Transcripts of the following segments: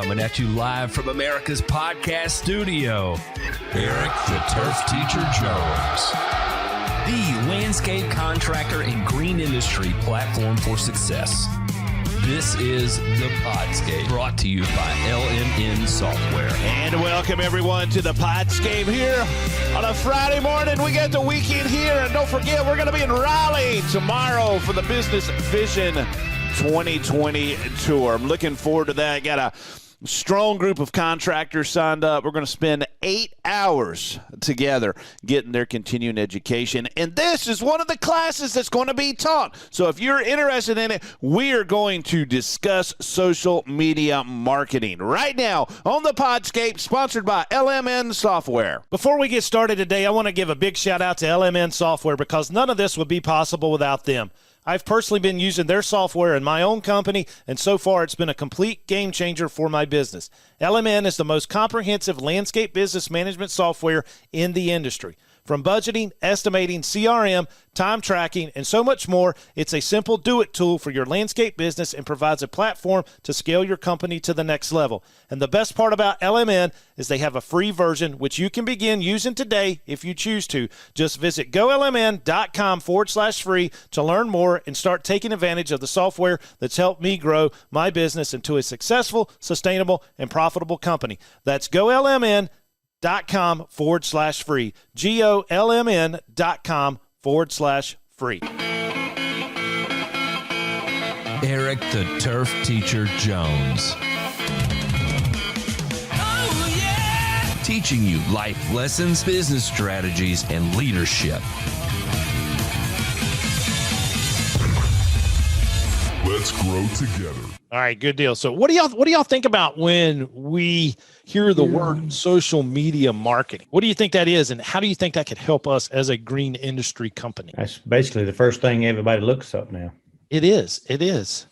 coming at you live from America's podcast studio. Eric the Turf Teacher Jones, the landscape contractor and green industry platform for success. This is the Podscape, brought to you by LMN Software. And welcome everyone to the Podscape here on a Friday morning. We get the weekend here, and don't forget we're going to be in Raleigh tomorrow for the Business Vision 2020 tour. I'm looking forward to that. Got a strong group of contractors signed up. We're going to spend 8 hours together getting their continuing education. And this is one of the classes that's going to be taught. So if you're interested in it, we are going to discuss social media marketing right now on the Podscape, sponsored by LMN Software. Before we get started today, I want to give a big shout out to LMN Software because none of this would be possible without them. I've personally been using their software in my own company, and so far it's been a complete game changer for my business. LMN is the most comprehensive landscape business management software in the industry. From budgeting, estimating, CRM, time tracking, and so much more, it's a simple do-it tool for your landscape business and provides a platform to scale your company to the next level. And the best part about LMN is they have a free version, which you can begin using today if you choose to. Just visit golmn.com/free to learn more and start taking advantage of the software that's helped me grow my business into a successful, sustainable, and profitable company. That's golmn.com/free. golmn.com/free. Eric the Turf Teacher Jones. Oh, yeah! Teaching you life lessons, business strategies, and leadership. Let's grow together. All right, good deal. So what do y'all think about when we hear the word social media marketing? What do you think that is, and how do you think that could help us as a green industry company? That's basically the first thing everybody looks up now. It is. It is.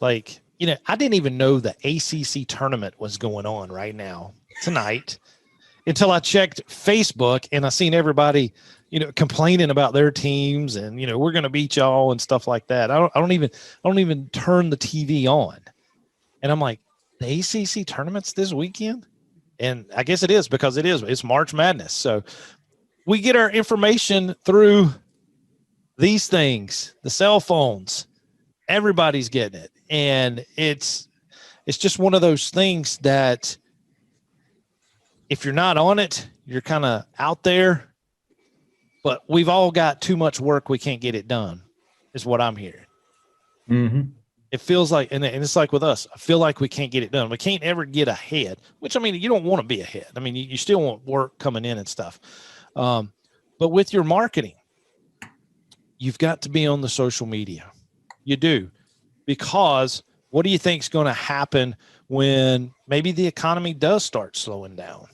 Like, I didn't even know the ACC tournament was going on right now tonight until I checked Facebook and I seen everybody, complaining about their teams and, we're going to beat y'all and stuff like that. I don't even turn the TV on. And I'm like, the ACC tournament's this weekend? And I guess it is because it's March Madness. So we get our information through these things, the cell phones. Everybody's getting it. And it's just one of those things that if you're not on it, you're kind of out there. But we've all got too much work. We can't get it done is what I'm hearing. Mm-hmm. It feels like, and it's like with us, I feel like we can't get it done. We can't ever get ahead, which, you don't want to be ahead. You still want work coming in and stuff. But with your marketing, you've got to be on the social media. You do. Because what do you think is going to happen when maybe the economy does start slowing down?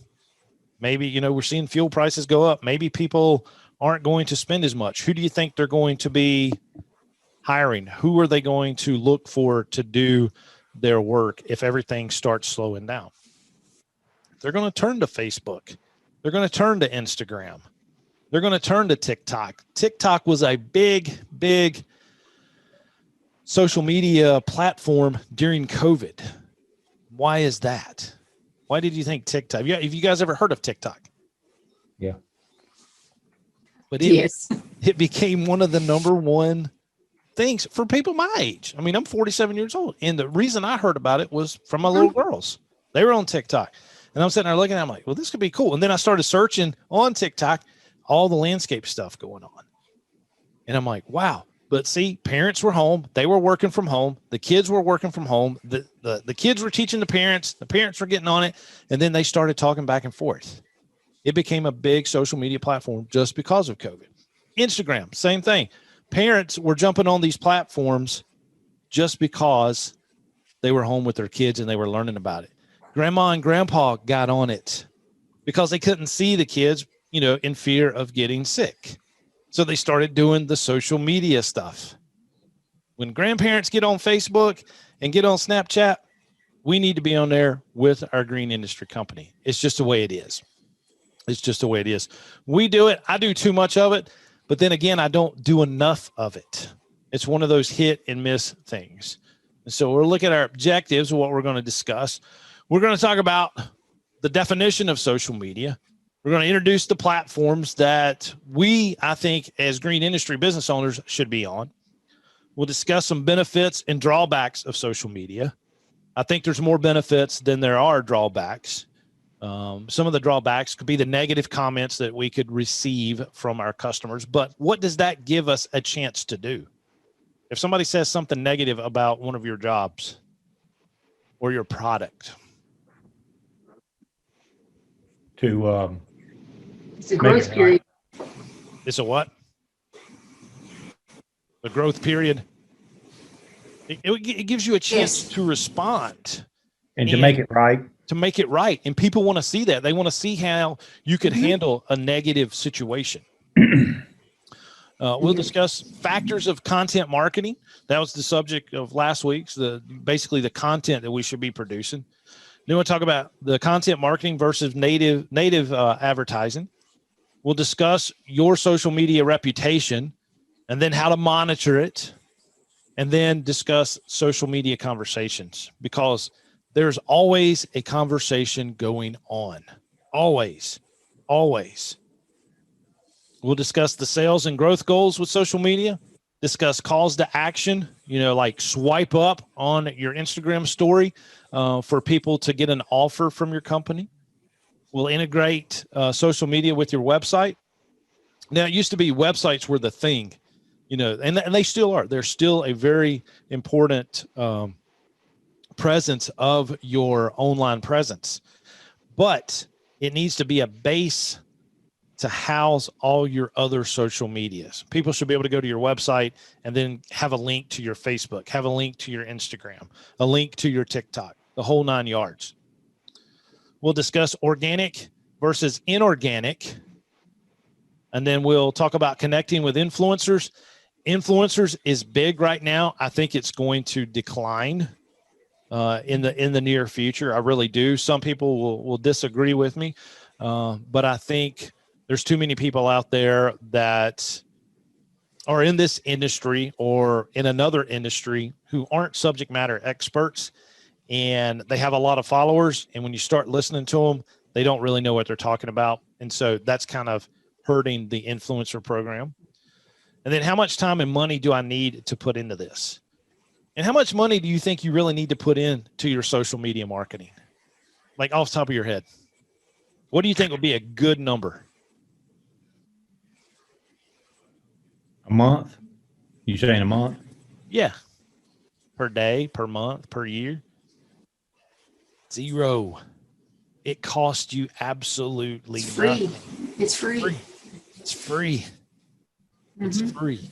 Maybe, we're seeing fuel prices go up. Maybe people aren't going to spend as much. Who do you think they're going to be hiring? Who are they going to look for to do their work if everything starts slowing down? They're going to turn to Facebook. They're going to turn to Instagram. They're going to turn to TikTok. TikTok was a big, big social media platform during COVID. Why is that? Why did you think TikTok? Yeah, have you guys ever heard of TikTok? Yeah. But it became one of the number one things for people my age. I'm 47 years old. And the reason I heard about it was from my little girls. They were on TikTok. And I'm sitting there looking at it, I'm like, well, this could be cool. And then I started searching on TikTok, all the landscape stuff going on. And I'm like, wow. But see, parents were home. They were working from home. The kids were working from home. The kids were teaching the parents were getting on it. And then they started talking back and forth. It became a big social media platform just because of COVID. Instagram, same thing. Parents were jumping on these platforms just because they were home with their kids and they were learning about it. Grandma and grandpa got on it because they couldn't see the kids, in fear of getting sick. So they started doing the social media stuff. When grandparents get on Facebook and get on Snapchat, we need to be on there with our green industry company. It's just the way it is. It's just the way it is. We do it. I do too much of it, but then again, I don't do enough of it. It's one of those hit and miss things. And so we'll look at our objectives, what we're going to discuss. We're going to talk about the definition of social media. We're going to introduce the platforms that I think, as green industry business owners should be on. We'll discuss some benefits and drawbacks of social media. I think there's more benefits than there are drawbacks. Some of the drawbacks could be the negative comments that we could receive from our customers, but what does that give us a chance to do? If somebody says something negative about one of your jobs or your product, it's a growth period. It's a what? The growth period. It gives you a chance to respond and to make it right. To make it right. And people want to see that. They want to see how you could handle a negative situation. We'll discuss factors of content marketing. That was the subject of last week's, basically the content that we should be producing. Then we'll talk about the content marketing versus native advertising. We'll discuss your social media reputation and then how to monitor it, and then discuss social media conversations, because there's always a conversation going on. Always. We'll discuss the sales and growth goals with social media, discuss calls to action, like swipe up on your Instagram story for people to get an offer from your company. We'll integrate social media with your website. Now, it used to be websites were the thing, and they still are. They're still a very important presence of your online presence, but it needs to be a base to house all your other social medias. People should be able to go to your website and then have a link to your Facebook, have a link to your Instagram, a link to your TikTok, the whole 9 yards. We'll discuss organic versus inorganic. And then we'll talk about connecting with influencers. Influencers is big right now. I think it's going to decline in the near future. I really do. Some people will disagree with me, but I think there's too many people out there that are in this industry or in another industry who aren't subject matter experts, and they have a lot of followers. And when you start listening to them, they don't really know what they're talking about. And so that's kind of hurting the influencer program. And then how much time and money do I need to put into this? And how much money do you think you really need to put into your social media marketing? Like off the top of your head, what do you think would be a good number? A month? You saying a month? Yeah. Per day, per month, per year? Zero. It costs you absolutely nothing. It's free. It's free. It's free.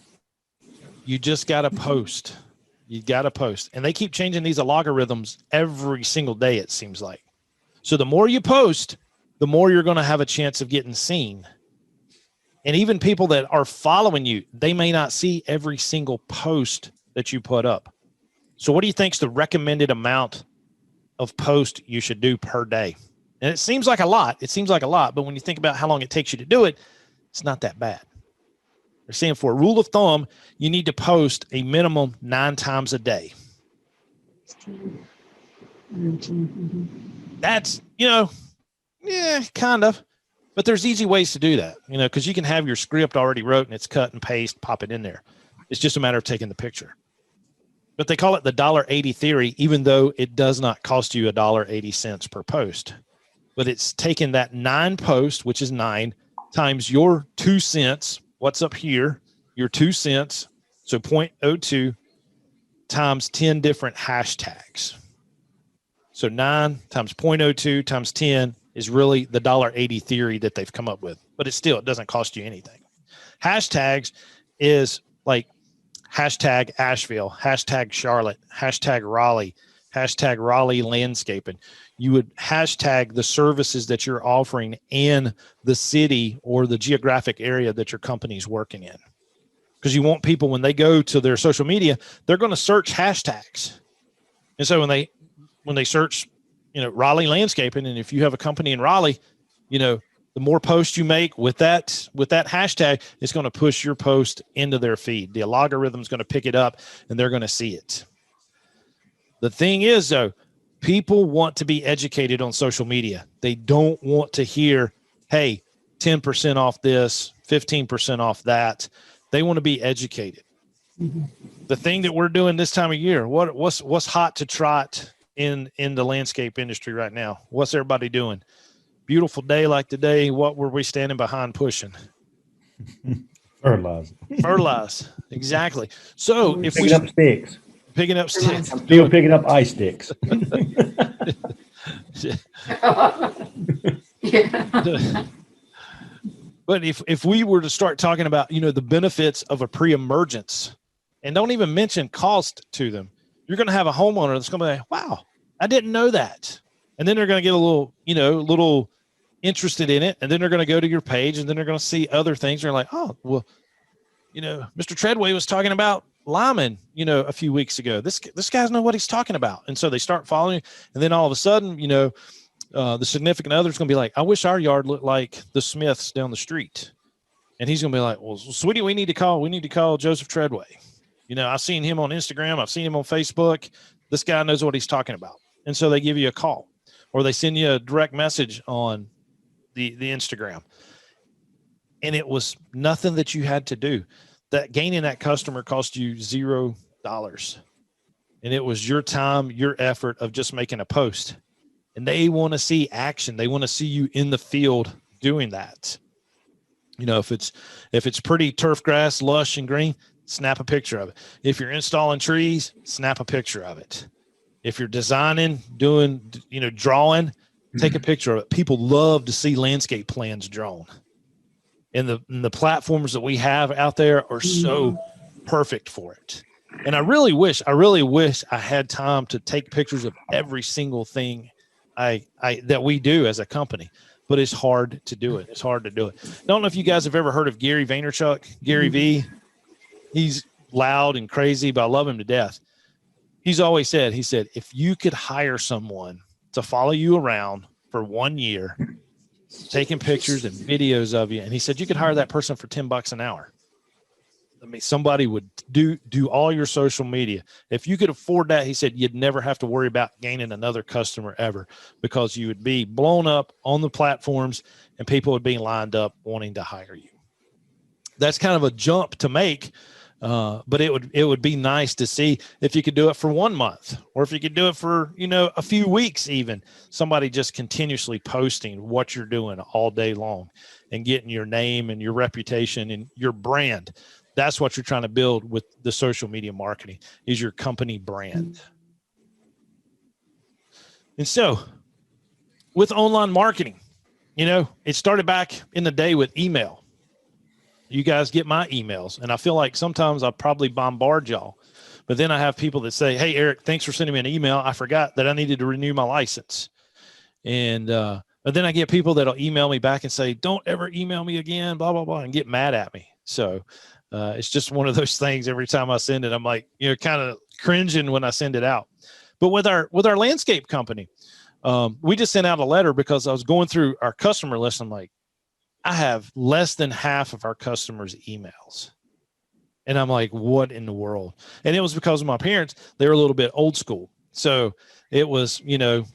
You just got to post. You got to post. And they keep changing these algorithms every single day, it seems like. So the more you post, the more you're going to have a chance of getting seen. And even people that are following you, they may not see every single post that you put up. So what do you think is the recommended amount of post you should do per day? And it seems like a lot. But when you think about how long it takes you to do it, it's not that bad. They're saying for a rule of thumb, you need to post a minimum 9 times a day. That's, kind of. But there's easy ways to do that, because you can have your script already wrote and it's cut and paste, pop it in there. It's just a matter of taking the picture. But they call it the $1.80 theory, even though it does not cost you $1.80 per post. But it's taking that 9 posts, which is 9, times your 2 cents. What's up here? Your 2 cents. So 0.02 times 10 different hashtags. So 9 times 0.02 times 10 is really the $1.80 theory that they've come up with. But it doesn't cost you anything. Hashtags is like hashtag Asheville, hashtag Charlotte, hashtag Raleigh landscaping. You would hashtag the services that you're offering in the city or the geographic area that your company is working in. Because you want people, when they go to their social media, they're going to search hashtags. And so when they search, Raleigh landscaping, and if you have a company in Raleigh, the more posts you make with that hashtag, it's going to push your post into their feed. The algorithm is going to pick it up and they're going to see it. The thing is, though, People want to be educated on social media. They don't want to hear, hey, 10% off this, 15% off that. They want to be educated. Mm-hmm. The thing that we're doing this time of year, what's hot to trot in the landscape industry right now? What's everybody doing? Beautiful day like today, what were we standing behind pushing? Fertilize. Exactly. So if picking up sticks. Picking up sticks. I'm still picking up ice sticks. Yeah. But if we were to start talking about, the benefits of a pre-emergence and don't even mention cost to them, you're going to have a homeowner that's going to be like, wow, I didn't know that. And then they're going to get a little interested in it. And then they're going to go to your page and then they're going to see other things. They're like, oh, well, Mr. Treadway was talking about Lyman, a few weeks ago. This guy's know what he's talking about. And so they start following. And then all of a sudden, the significant other is going to be like, I wish our yard looked like the Smiths down the street. And he's going to be like, well, sweetie, we need to call Joseph Treadway. I've seen him on Instagram. I've seen him on Facebook. This guy knows what he's talking about. And so they give you a call or they send you a direct message on the Instagram. And it was nothing that you had to do. That gaining that customer cost you $0. And it was your time, your effort of just making a post. And they want to see action. They want to see you in the field doing that. If it's pretty turf grass, lush and green, snap a picture of it. If you're installing trees, snap a picture of it. If you're designing, doing, drawing, take a picture of it. People love to see landscape plans drawn. And the platforms that we have out there are so perfect for it. And I really wish I had time to take pictures of every single thing that we do as a company, but it's hard to do it. I don't know if you guys have ever heard of Gary Vaynerchuk, Gary V. He's loud and crazy, but I love him to death. He's always said, if you could hire someone to follow you around for 1 year, taking pictures and videos of you. And he said, you could hire that person for $10 an hour. I mean, somebody would do all your social media. If you could afford that, he said, you'd never have to worry about gaining another customer ever because you would be blown up on the platforms and people would be lined up wanting to hire you. That's kind of a jump to make. But it would be nice to see if you could do it for 1 month or if you could do it for, a few weeks, even somebody just continuously posting what you're doing all day long and getting your name and your reputation and your brand. That's what you're trying to build with the social media marketing is your company brand. And so with online marketing, it started back in the day with email. You guys get my emails and I feel like sometimes I probably bombard y'all, but then I have people that say, hey, Eric, thanks for sending me an email. I forgot that I needed to renew my license. And, but then I get people that'll email me back and say, don't ever email me again, blah, blah, blah, and get mad at me. So it's just one of those things. Every time I send it, I'm like, kind of cringing when I send it out. But with our landscape company, we just sent out a letter because I was going through our customer list. I'm like, I have less than half of our customers' emails. And I'm like, what in the world? And it was because of my parents. They were a little bit old school. So it was,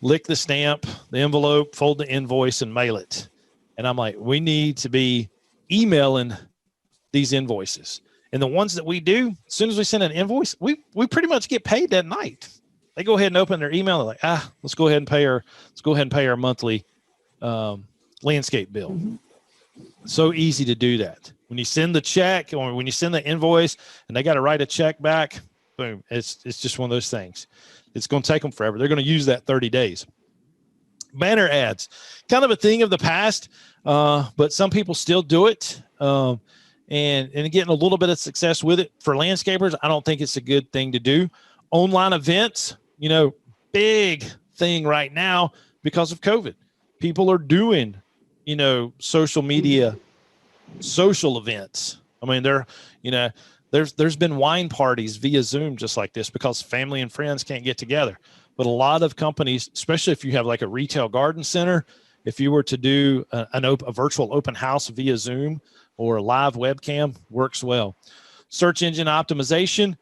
lick the stamp, the envelope, fold the invoice and mail it. And I'm like, we need to be emailing these invoices. And the ones that we do, as soon as we send an invoice, we pretty much get paid that night. They go ahead and open their email. They're like, let's go ahead and pay our monthly landscape bill. Mm-hmm. So easy to do that. When you send the check or when you send the invoice and they got to write a check back, boom, it's just one of those things. It's going to take them forever. They're going to use that 30 days. Banner ads, kind of a thing of the past, but some people still do it. And getting a little bit of success with it. For landscapers, I don't think it's a good thing to do. Online events, big thing right now because of COVID. People are doing, social media, social events. I mean, there's been wine parties via Zoom just like this because family and friends can't get together. But a lot of companies, especially if you have like a retail garden center, if you were to do a virtual open house via Zoom or a live webcam, works well. Search engine optimization,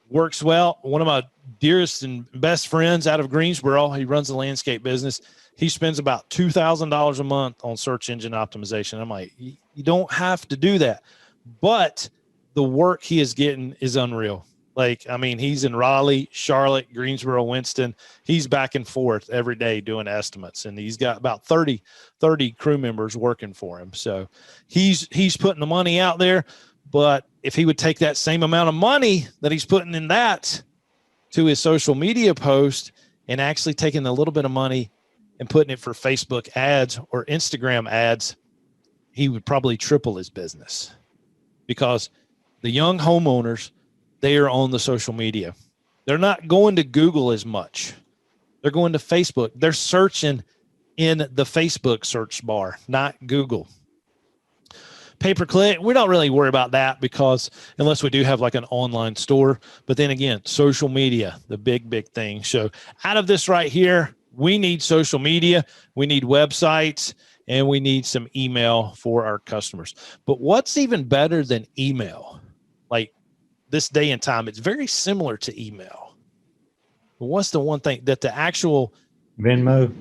works well. One of my dearest and best friends out of Greensboro, he runs a landscape business. He spends about $2,000 a month on search engine optimization. I'm like, you don't have to do that. But the work he is getting is unreal. Like, I mean, he's in Raleigh, Charlotte, Greensboro, Winston. He's back and forth every day doing estimates, and he's got about 30 crew members working for him. So he's putting the money out there. But if he would take that same amount of money that he's putting in that to his social media post and actually taking a little bit of money and putting it for Facebook ads or Instagram ads, he would probably triple his business, because the young homeowners, they are on the social media. They're not going to Google as much. They're going to Facebook. They're searching in the Facebook search bar, not Google. Pay-per-click, we don't really worry about that, because unless we do have like an online store. But then again, social media, the big thing. So out of this right here, we need social media, we need websites, and we need some email for our customers. But what's even better than email? Like this day and time, it's very similar to email. But what's the one thing that the actual Venmo,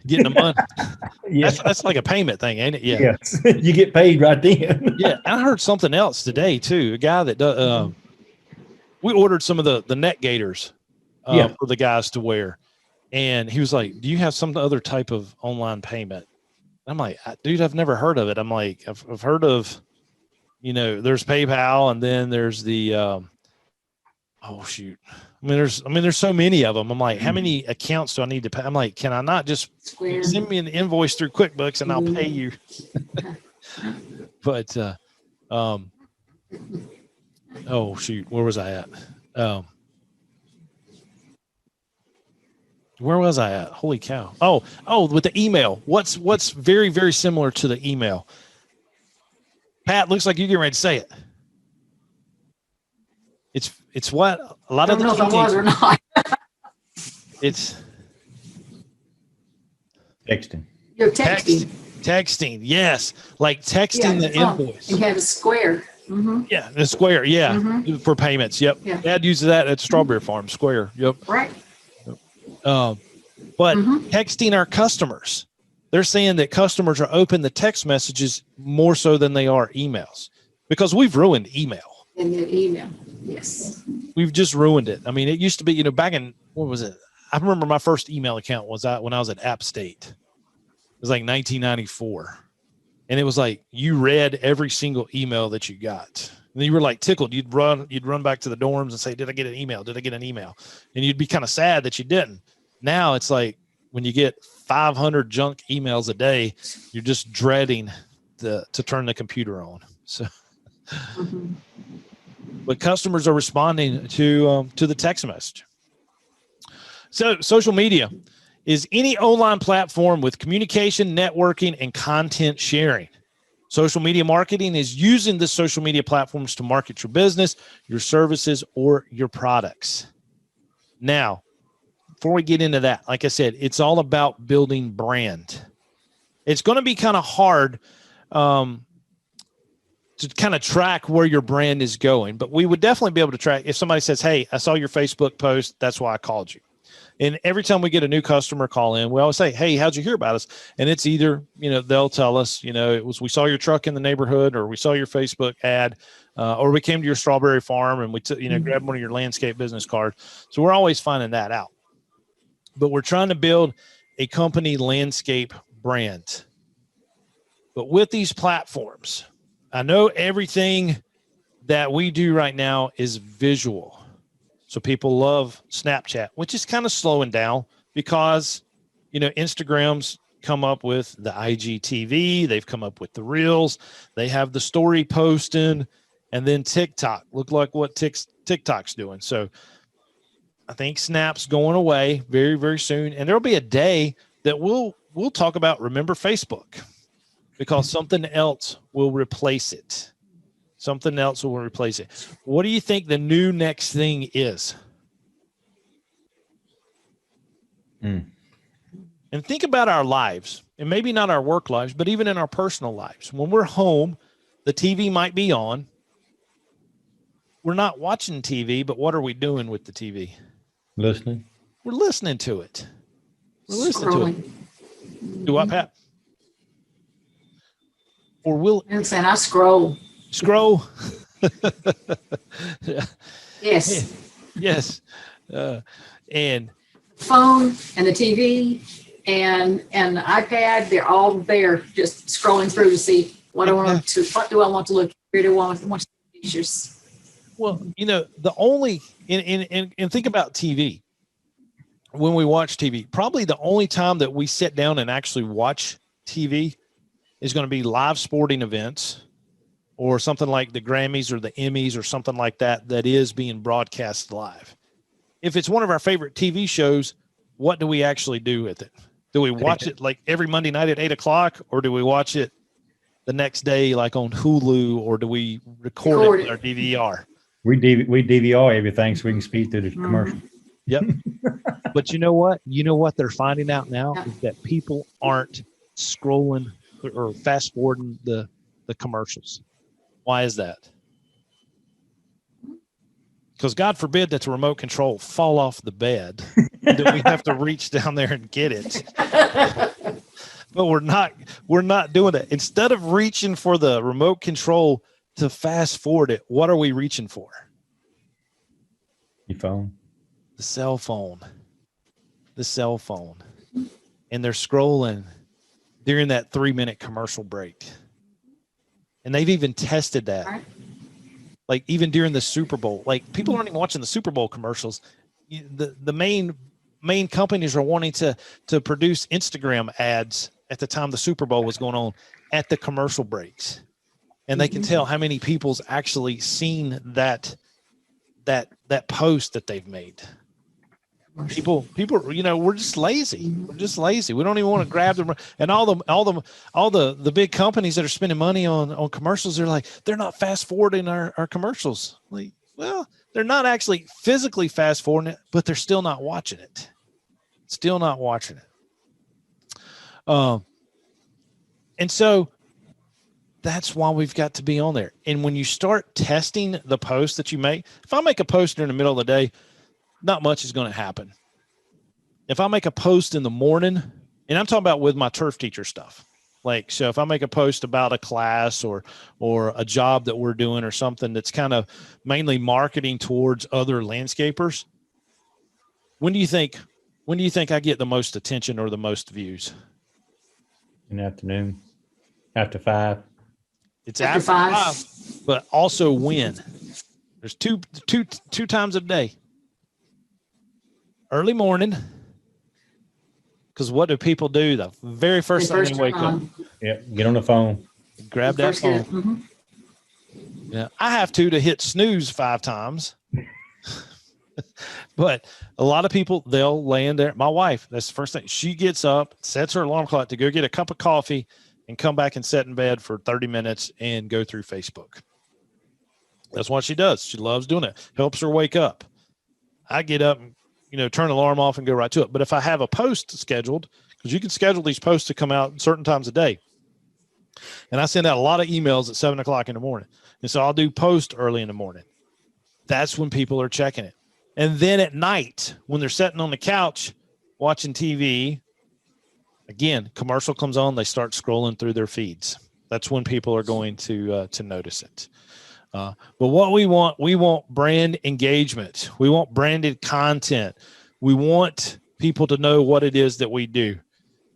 getting the money? yeah, That's like a payment thing, ain't it? Yeah. yes. You get paid right then. Yeah. I heard something else today too. A guy that does, we ordered some of the neck gaiters for the guys to wear. And he was like, do you have some other type of online payment? I'm like, dude, I've never heard of it. I'm like, I've heard of, there's PayPal, and then there's the, oh shoot. There's so many of them. I'm like, how many accounts do I need to pay? I'm like, can I not just send me an invoice through QuickBooks and I'll pay you? But, oh shoot, where was I at? Where was I at? Holy cow. Oh, with the email. What's very, very similar to the email? Pat, looks like you're getting ready to say it. It's what a lot of the I don't know if I was or not. It's Texting. You're texting. Texting, yes. Like texting the invoice. You have a square. Mm-hmm. Yeah, the Square, yeah. Mm-hmm. For payments. Yep. Yeah. Dad uses that at Strawberry Farm, Square. Yep. Right. But texting our customers, they're saying that customers are open to text messages more so than they are emails, because we've ruined email. And then email. Yes. We've just ruined it. I mean, it used to be, back in, what was it? I remember my first email account was when I was at App State. It was like 1994. And it was like, you read every single email that you got. And you were like tickled. You'd run back to the dorms and say, did I get an email? Did I get an email? And you'd be kind of sad that you didn't. Now it's like, when you get 500 junk emails a day, you're just dreading to turn the computer on. So, but customers are responding to the text message. So social media is any online platform with communication, networking, and content sharing. Social media marketing is using the social media platforms to market your business, your services, or your products. Now, before we get into that, like I said, it's all about building brand. It's going to be kind of hard to kind of track where your brand is going, but we would definitely be able to track if somebody says, hey, I saw your Facebook post, that's why I called you. And every time we get a new customer call in, we always say, hey, how'd you hear about us? And it's either, they'll tell us, it was, we saw your truck in the neighborhood, or we saw your Facebook ad, or we came to your strawberry farm and we took, grabbed one of your landscape business cards. So we're always finding that out. But we're trying to build a company landscape brand. But with these platforms, I know everything that we do right now is visual. So people love Snapchat, which is kind of slowing down because, Instagram's come up with the IGTV. They've come up with the Reels. They have the story posting, and then TikTok. Look like what TikTok's doing. So I think Snap's going away very, very soon. And there'll be a day that we'll talk about, remember Facebook, because something else will replace it. Something else will replace it. What do you think the new next thing is? And think about our lives, and maybe not our work lives, but even in our personal lives. When we're home, the TV might be on, we're not watching TV, but what are we doing with the TV? Listening. We're listening to it. We're listening to it. Do what, Pat? Or will I'm saying I scroll. Scroll. Yes. Yes. And Phone and the TV and the iPad, they're all there just scrolling through to see what do I want to look at, where do I want to watch pictures. well, the only and think about TV. When we watch TV, probably the only time that we sit down and actually watch TV is going to be live sporting events or something like the Grammys or the Emmys or something like that is being broadcast live. If it's one of our favorite TV shows, what do we actually do with it? Do we watch it like every Monday night at 8:00, or do we watch it the next day, like on Hulu, or do we record it with our DVR? We DVR everything so we can speed through the commercial. Yep. But you know what? You know what they're finding out now is that people aren't scrolling or fast forwarding the commercials. Why is that? Because God forbid that the remote control fall off the bed, that we have to reach down there and get it. But we're not doing it. Instead of reaching for the remote control to fast forward it, what are we reaching for? Your phone. The cell phone. The cell phone. And they're scrolling during that 3-minute commercial break. And they've even tested that. Like even during the Super Bowl, like people aren't even watching the Super Bowl commercials. The main companies are wanting to produce Instagram ads at the time the Super Bowl was going on at the commercial breaks. And they can tell how many people's actually seen that post that they've made. People, we're just lazy. We're just lazy. We don't even want to grab them. And all the big companies that are spending money on commercials, they're not fast forwarding our commercials. Like, well, they're not actually physically fast forwarding it, but they're still not watching it. Still not watching it. And so that's why we've got to be on there. And when you start testing the post that you make, if I make a post during the middle of the day, not much is going to happen. If I make a post in the morning, and I'm talking about with my turf teacher stuff, like, so if I make a post about a class or a job that we're doing or something that's kind of mainly marketing towards other landscapers, when do you think I get the most attention or the most views? In the afternoon, after 5. It's after 5, but also when. There's two times a day. Early morning, because what do people do? The very first thing they wake up. Yep, get on the phone. Grab that phone. Yeah, I have to hit snooze 5 times. But a lot of people, they'll lay in there. My wife, that's the first thing. She gets up, sets her alarm clock to go get a cup of coffee and come back and sit in bed for 30 minutes and go through Facebook. That's what she does. She loves doing it. Helps her wake up. I get up and turn the alarm off and go right to it. But if I have a post scheduled, because you can schedule these posts to come out certain times a day, and I send out a lot of emails at 7:00 in the morning, and so I'll do post early in the morning. That's when people are checking it. And then at night, when they're sitting on the couch watching TV, again, commercial comes on, they start scrolling through their feeds. That's when people are going to notice it. But what we want brand engagement. We want branded content. We want people to know what it is that we do.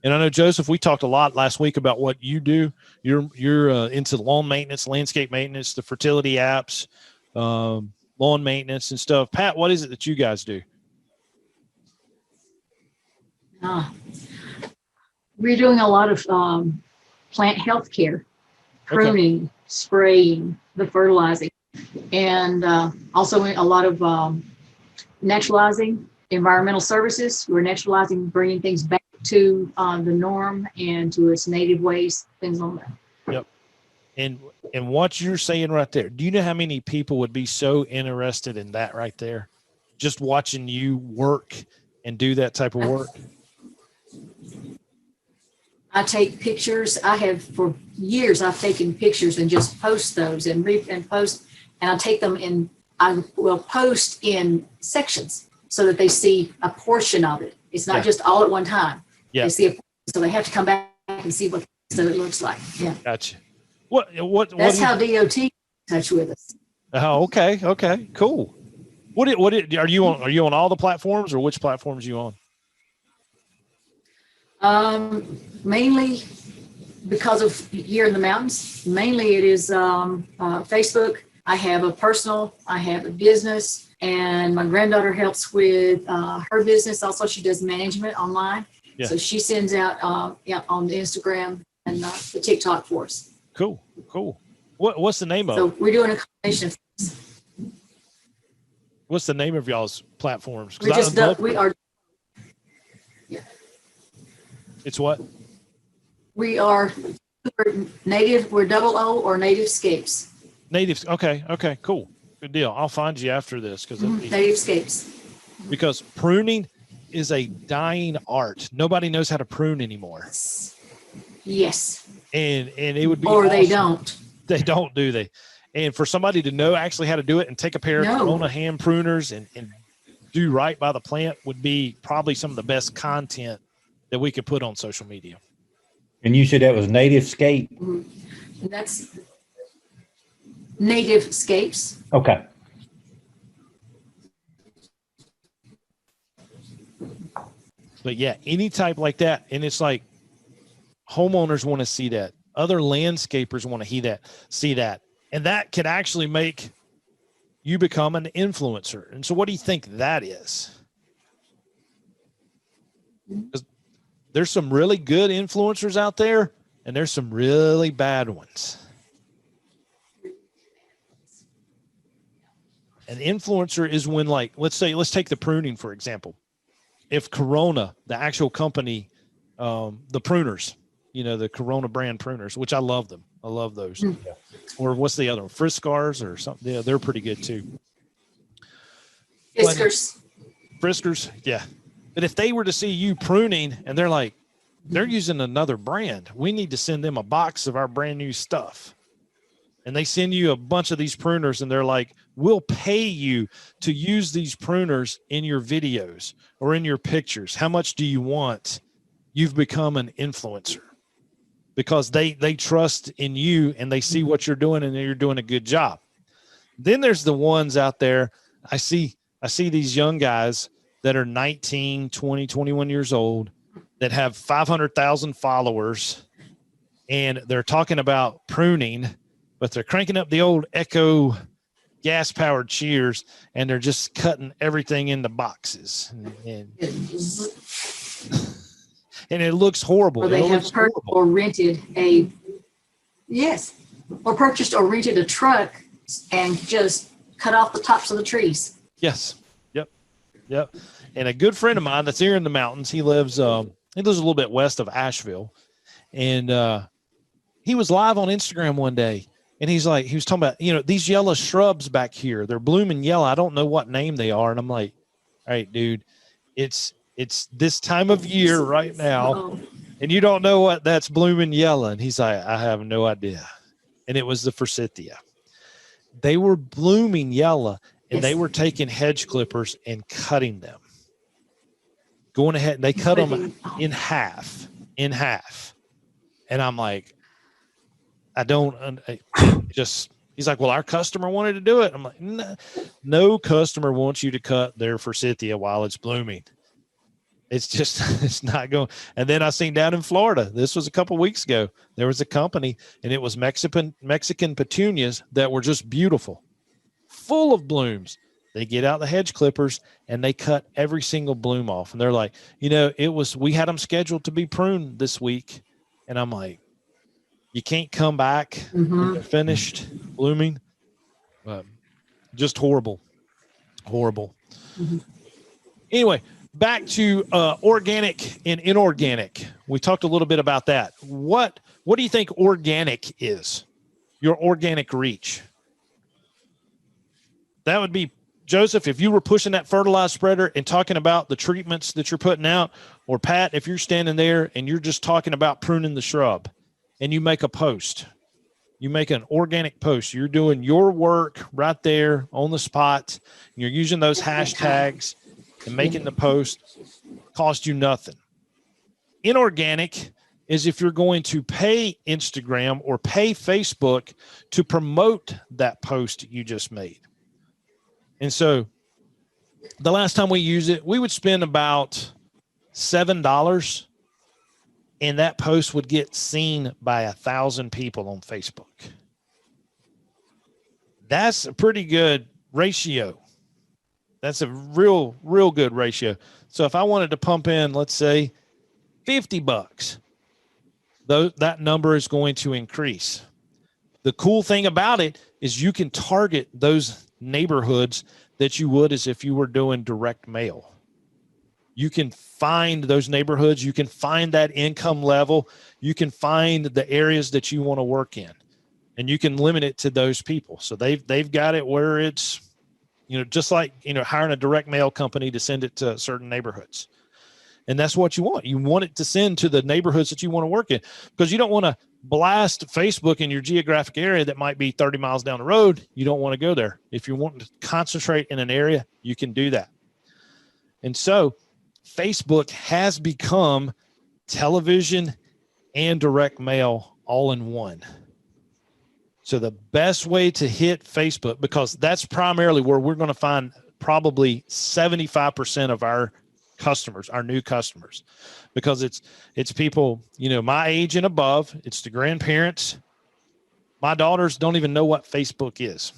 And I know, Joseph, we talked a lot last week about what you do. You're into lawn maintenance, landscape maintenance, the fertility apps, lawn maintenance and stuff. Pat, what is it that you guys do? We're doing a lot of plant health care, pruning, spraying, the fertilizing, and also a lot of naturalizing, environmental services. We're naturalizing, bringing things back to the norm and to its native ways, things like that. Yep. And what you're saying right there, do you know how many people would be so interested in that right there? Just watching you work and do that type of work? I take pictures. I have for years, I've taken pictures and just post those and post, and I take them and I will post in sections so that they see a portion of it. It's not just all at one time. Yeah. They see a portion, so they have to come back and see what it looks like. Yeah. Gotcha. What That's how DOT in touch with us. Oh, okay. Okay, cool. Are you on all the platforms, or which platforms are you on? Mainly because of here in the mountains, mainly it is Facebook. I have a personal, I have a business, and my granddaughter helps with her business. Also, she does management online. Yeah. So she sends out on the Instagram and the TikTok for us. Cool. What's the name of So it? we're doing a combination of things. What's the name of y'all's platforms? We are. Yeah. It's what? We're native. We're double O or Native Scapes. Natives. Okay, cool. Good deal. I'll find you after this Native Scapes. Because pruning is a dying art. Nobody knows how to prune anymore. Yes. And it would be Or awesome. they don't. They don't, do they? And for somebody to know actually how to do it and take a pair of Corona hand pruners and do right by the plant would be probably some of the best content that we could put on social media. And you said that was Native Scape? And that's Native Scapes. Okay. But yeah, any type like that. And it's like homeowners want to see that. Other landscapers want to see that. And that can actually make you become an influencer. And so what do you think that is? Because there's some really good influencers out there, and there's some really bad ones. An influencer is when, like, let's take the pruning, for example. If Corona, the actual company, the pruners, the Corona brand pruners, which I love them. I love those. Yeah. Or what's the other one? Friskars or something. Yeah, they're pretty good too. Friskers. Yeah. But if they were to see you pruning and they're using another brand, we need to send them a box of our brand new stuff. And they send you a bunch of these pruners and they're like, we'll pay you to use these pruners in your videos or in your pictures. How much do you want? You've become an influencer because they trust in you and they see what you're doing and you're doing a good job. Then there's the ones out there. I see these young guys that are 19, 20, 21 years old that have 500,000 followers and they're talking about pruning, but they're cranking up the old Echo gas-powered shears and they're just cutting everything into boxes. And it looks horrible. Or they have purchased or rented purchased or rented a truck and just cut off the tops of the trees. Yes. Yep. And a good friend of mine that's here in the mountains, he lives a little bit west of Asheville. And he was live on Instagram one day. And he was talking about, these yellow shrubs back here, they're blooming yellow. I don't know what name they are. And I'm like, all right, dude, it's this time of year right now. And you don't know what that's blooming yellow. And he's like, I have no idea. And it was the forsythia. They were blooming yellow and they were taking hedge clippers and cutting them. Going ahead and they cut them in half. And I'm like, he's like, well, our customer wanted to do it. I'm like, no customer wants you to cut their forsythia while it's blooming. It's not going. And then I seen down in Florida, this was a couple of weeks ago, there was a company and it was Mexican petunias that were just beautiful, full of blooms. They get out the hedge clippers and they cut every single bloom off. And they're like, we had them scheduled to be pruned this week. And I'm like, you can't come back when they're finished blooming. Just horrible. Mm-hmm. Anyway, back to organic and inorganic. We talked a little bit about that. What do you think organic is? Your organic reach. That would be, Joseph, if you were pushing that fertilizer spreader and talking about the treatments that you're putting out, or Pat, if you're standing there and you're just talking about pruning the shrub and you make a post, You make an organic post. You're doing your work right there on the spot. You're using those hashtags and making the post. Cost you nothing. Inorganic is if you're going to pay Instagram or pay Facebook to promote that post you just made. And so the last time we used it, we would spend about $7 and that post would get seen by 1,000 people on Facebook. That's a pretty good ratio. That's a real good ratio. So if I wanted to pump in, let's say $50, that number is going to increase. The cool thing about it is you can target those neighborhoods that you would as if you were doing direct mail. You can find those neighborhoods. You can find that income level. You can find the areas that you want to work in, and you can limit it to those people. So they've got it where it's, just like, hiring a direct mail company to send it to certain neighborhoods. And that's what you want. You want it to send to the neighborhoods that you want to work in, because you don't want to blast Facebook in your geographic area that might be 30 miles down the road. You don't want to go there. If you're wanting to concentrate in an area, you can do that. And so Facebook has become television and direct mail all in one. So the best way to hit Facebook, because that's primarily where we're going to find probably 75% of our customers, our new customers, because it's people, my age and above. It's the grandparents. My daughters don't even know what Facebook is.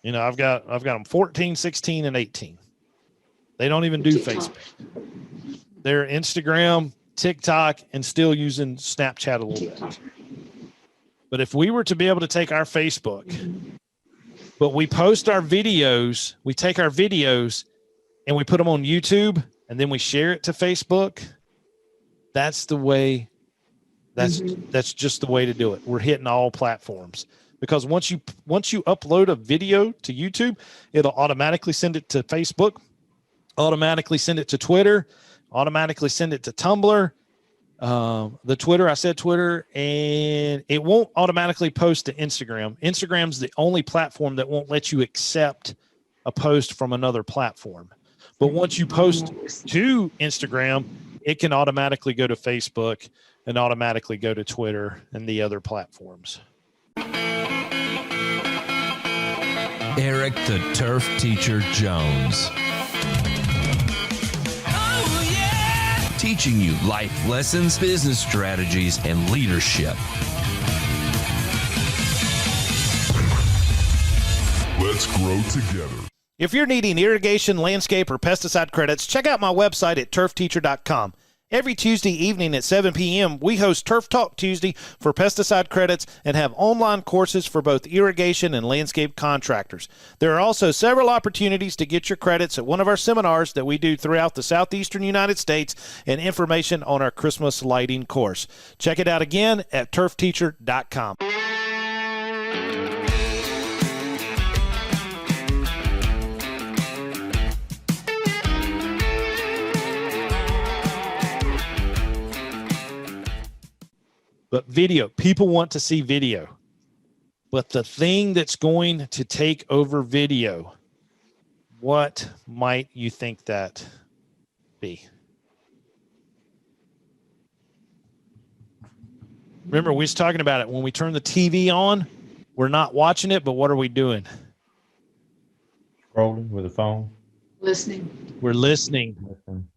I've got them 14, 16, and 18. They don't even do Facebook. They're Instagram, TikTok, and still using Snapchat a little bit. But if we were to be able to take our Facebook, but we post our videos, we take our videos and we put them on YouTube and then we share it to Facebook, that's the way, that's just the way to do it. We're hitting all platforms, because once you upload a video to YouTube, it'll automatically send it to Facebook, automatically send it to Twitter, automatically send it to Tumblr. The Twitter, I said Twitter, and it won't automatically post to Instagram. Instagram's the only platform that won't let you accept a post from another platform. But once you post to Instagram, it can automatically go to Facebook and automatically go to Twitter and the other platforms. Eric the Turf Teacher Jones. Teaching you life lessons, business strategies, and leadership. Let's grow together. If you're needing irrigation, landscape, or pesticide credits, check out my website at turfteacher.com. Every Tuesday evening at 7 p.m., we host Turf Talk Tuesday for pesticide credits and have online courses for both irrigation and landscape contractors. There are also several opportunities to get your credits at one of our seminars that we do throughout the southeastern United States, and information on our Christmas lighting course. Check it out again at turfteacher.com. But video, people want to see video. But the thing that's going to take over video, what might you think that be? Remember, we was talking about it. When we turn the TV on, we're not watching it, but what are we doing? Scrolling with a phone. Listening. We're listening.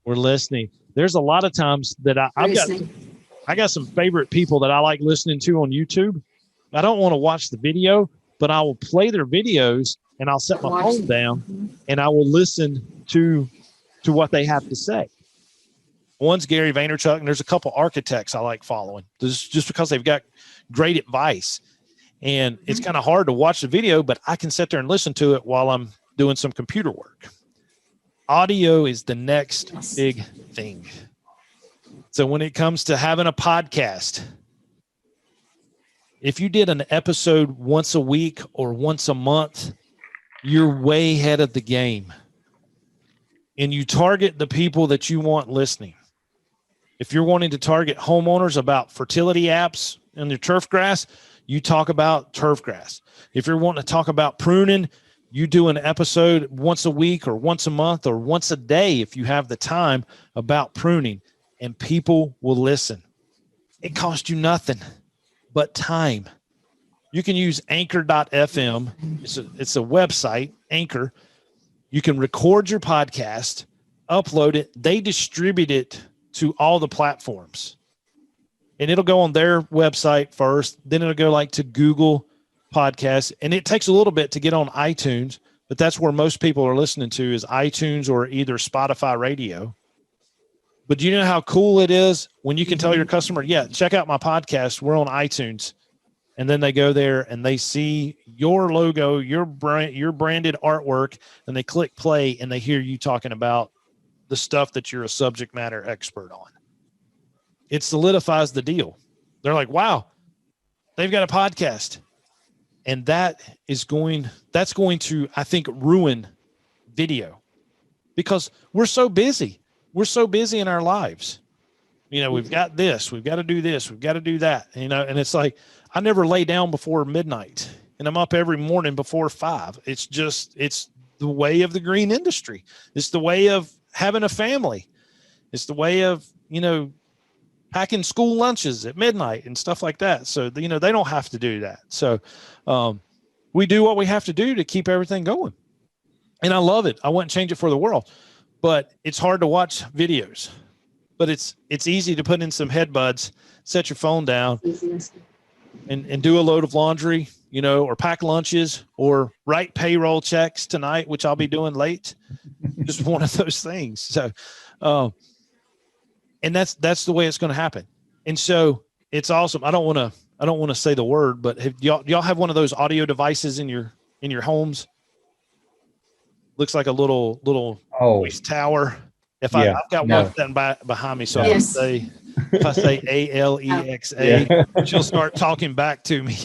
We're listening. There's a lot of times that I got some favorite people that I like listening to on YouTube. I don't want to watch the video, but I will play their videos and I'll set my phone down and I will listen to what they have to say. One's Gary Vaynerchuk, and there's a couple architects I like following just because they've got great advice. And it's kind of hard to watch the video, but I can sit there and listen to it while I'm doing some computer work. Audio is the next big thing. So when it comes to having a podcast, if you did an episode once a week or once a month, you're way ahead of the game. And you target the people that you want listening. If you're wanting to target homeowners about fertility apps in their turf grass, you talk about turf grass. If you're wanting to talk about pruning, you do an episode once a week or once a month or once a day if you have the time about pruning, and people will listen. It costs you nothing but time. You can use anchor.fm. It's a website, Anchor. You can record your podcast, upload it. They distribute it to all the platforms. And it'll go on their website first. Then it'll go like to Google Podcasts. And it takes a little bit to get on iTunes, but that's where most people are listening to is iTunes or either Spotify radio. But do you know how cool it is when you can tell your customer, yeah, check out my podcast. We're on iTunes. And then they go there and they see your logo, your branded artwork, and they click play and they hear you talking about the stuff that you're a subject matter expert on. It solidifies the deal. They're like, wow, they've got a podcast. And that's going to, I think, ruin video because we're so busy. We're so busy in our lives. We've got this, we've got to do this, we've got to do that, and it's like, I never lay down before midnight and I'm up every morning before 5. It's the way of the green industry. It's the way of having a family. It's the way of, packing school lunches at midnight and stuff like that. So, they don't have to do that. So, we do what we have to do to keep everything going. And I love it. I wouldn't change it for the world, but it's hard to watch videos, but it's easy to put in some headbuds, set your phone down and do a load of laundry, or pack lunches or write payroll checks tonight, which I'll be doing late. Just one of those things. So, and that's the way it's going to happen. And so it's awesome. I don't want to say the word, but y'all have one of those audio devices in your homes? Looks like a little voice tower. I've got one behind me, so yes. if I say Alexa, she'll start talking back to me.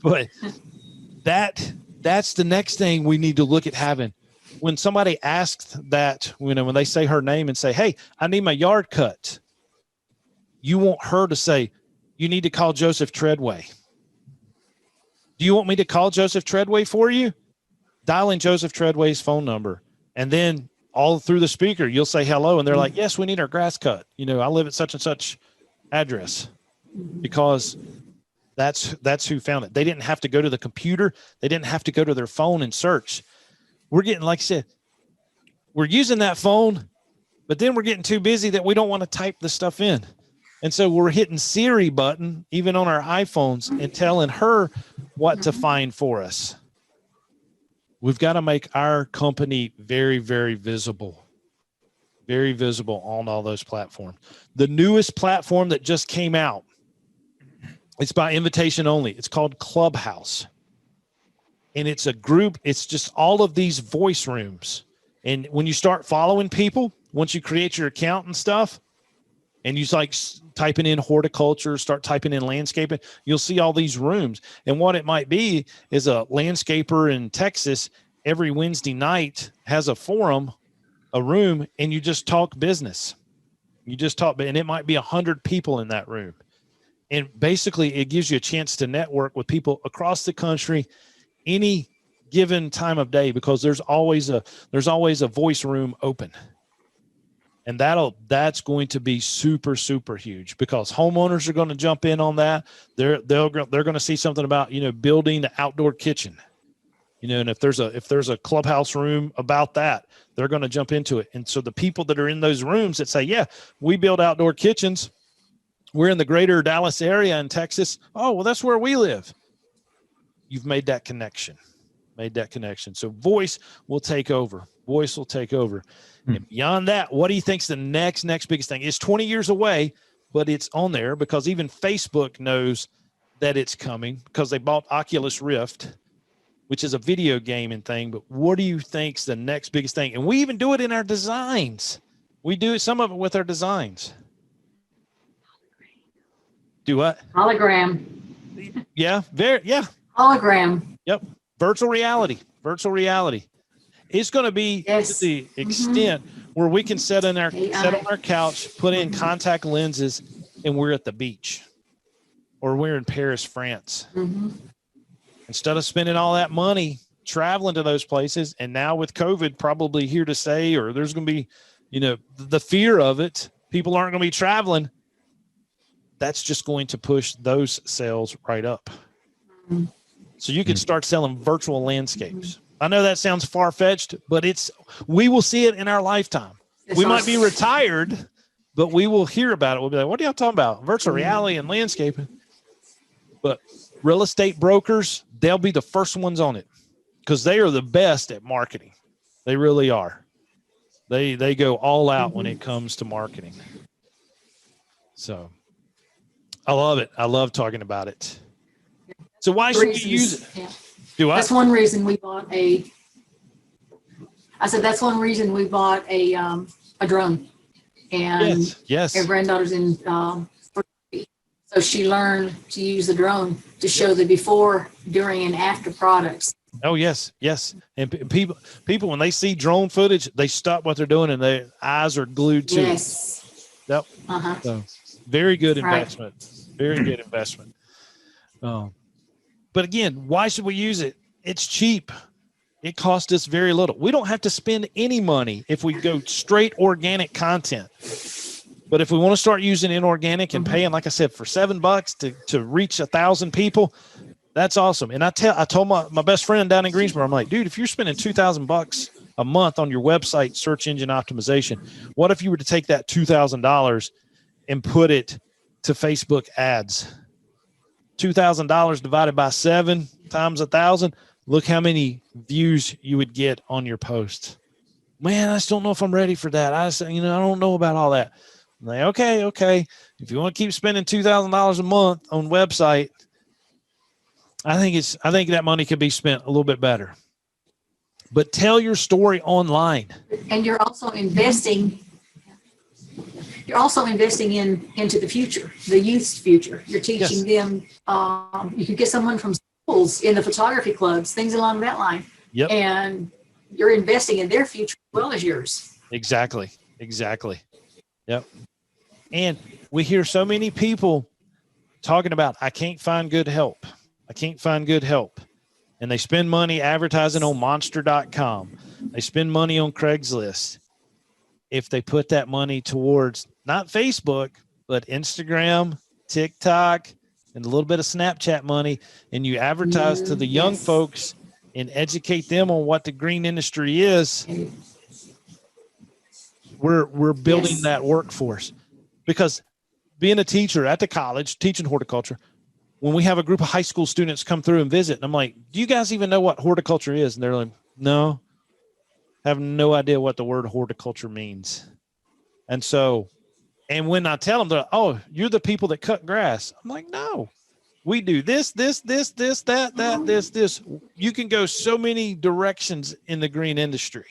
But that's the next thing we need to look at having. When somebody asks that, when they say her name and say, hey, I need my yard cut, you want her to say, you need to call Joseph Treadway. Do you want me to call Joseph Treadway for you? Dial in Joseph Treadway's phone number. And then all through the speaker, you'll say hello. And they're like, yes, we need our grass cut. I live at such and such address, because that's who found it. They didn't have to go to the computer. They didn't have to go to their phone and search. We're getting, like I said, we're using that phone, but then we're getting too busy that we don't want to type the stuff in. And so we're hitting Siri button, even on our iPhones, and telling her what to find for us. We've got to make our company very, very visible on all those platforms. The newest platform that just came out, it's by invitation only. It's called Clubhouse. And it's a group. It's just all of these voice rooms. And when you start following people, once you create your account and stuff, and you like typing in horticulture, start typing in landscaping, you'll see all these rooms. And what it might be is a landscaper in Texas every Wednesday night has a forum, a room, and you just talk business. You just talk, and it might be 100 people in that room. And basically it gives you a chance to network with people across the country, any given time of day, because there's always a voice room open. And that's going to be super, super huge, because homeowners are going to jump in on that. They're going to see something about, building the outdoor kitchen, and if there's a clubhouse room about that, they're going to jump into it. And so the people that are in those rooms that say, yeah, we build outdoor kitchens, we're in the greater Dallas area in Texas. Oh, well, that's where we live. You've made that connection. So voice will take over. And beyond that, what do you think's the next biggest thing? It's 20 years away, but it's on there, because even Facebook knows that it's coming, because they bought Oculus Rift, which is a video gaming thing. But what do you think's the next biggest thing? And we even do it in our designs. We do some of it with our designs. Do what? Hologram. Yeah. Hologram. Yep. Virtual reality. It's going to be to the extent where we can sit on our couch, put in contact lenses, and we're at the beach. or we're in Paris, France. Instead of spending all that money traveling to those places, and now with COVID probably here to stay, or there's going to be, the fear of it, people aren't going to be traveling. That's just going to push those sales right up. So you could start selling virtual landscapes. I know that sounds far-fetched, but we will see it in our lifetime. We might be retired, but we will hear about it. We'll be like, what are y'all talking about? Virtual reality and landscaping. But real estate brokers, they'll be the first ones on it because they are the best at marketing. They really are. They go all out when it comes to marketing. So I love it. I love talking about it. So why should we use it? Yeah. Do I? That's one reason we bought that's one reason we bought a drone. And yes. our granddaughter's in so she learned to use the drone to show the before, during, and after products. Oh, yes. And people, when they see drone footage, they stop what they're doing and their eyes are glued to it. Yep. So very good investment. Right. Very good investment. But again, why should we use it? It's cheap. It costs us very little. We don't have to spend any money if we go straight organic content. But if we want to start using inorganic and paying, like I said, for $7 to reach 1,000 people, that's awesome. And I told my best friend down in Greensboro, I'm like, dude, if you're spending $2,000 a month on your website search engine optimization, what if you were to take that $2,000 and put it to Facebook ads? $2,000 divided by 7 times 1,000. Look how many views you would get on your post. Man, I just don't know if I'm ready for that. I don't know about all that. I'm like, okay. If you want to keep spending $2,000 a month on website, I think that money could be spent a little bit better. But tell your story online. And you're also investing. You're also investing into the future, the youth's future. You're teaching them. You could get someone from schools in the photography clubs, things along that line. Yep. And you're investing in their future as well as yours. Exactly. Yep. And we hear so many people talking about, I can't find good help. And they spend money advertising on monster.com. They spend money on Craigslist. If they put that money towards not Facebook, but Instagram, TikTok, and a little bit of Snapchat money, and you advertise to the young folks and educate them on what the green industry is, we're building that workforce. Because being a teacher at the college, teaching horticulture, when we have a group of high school students come through and visit, and I'm like, do you guys even know what horticulture is? And they're like, no, I have no idea what the word horticulture means. And when I tell them, they're like, oh, you're the people that cut grass. I'm like, no, we do this, this. You can go so many directions in the green industry.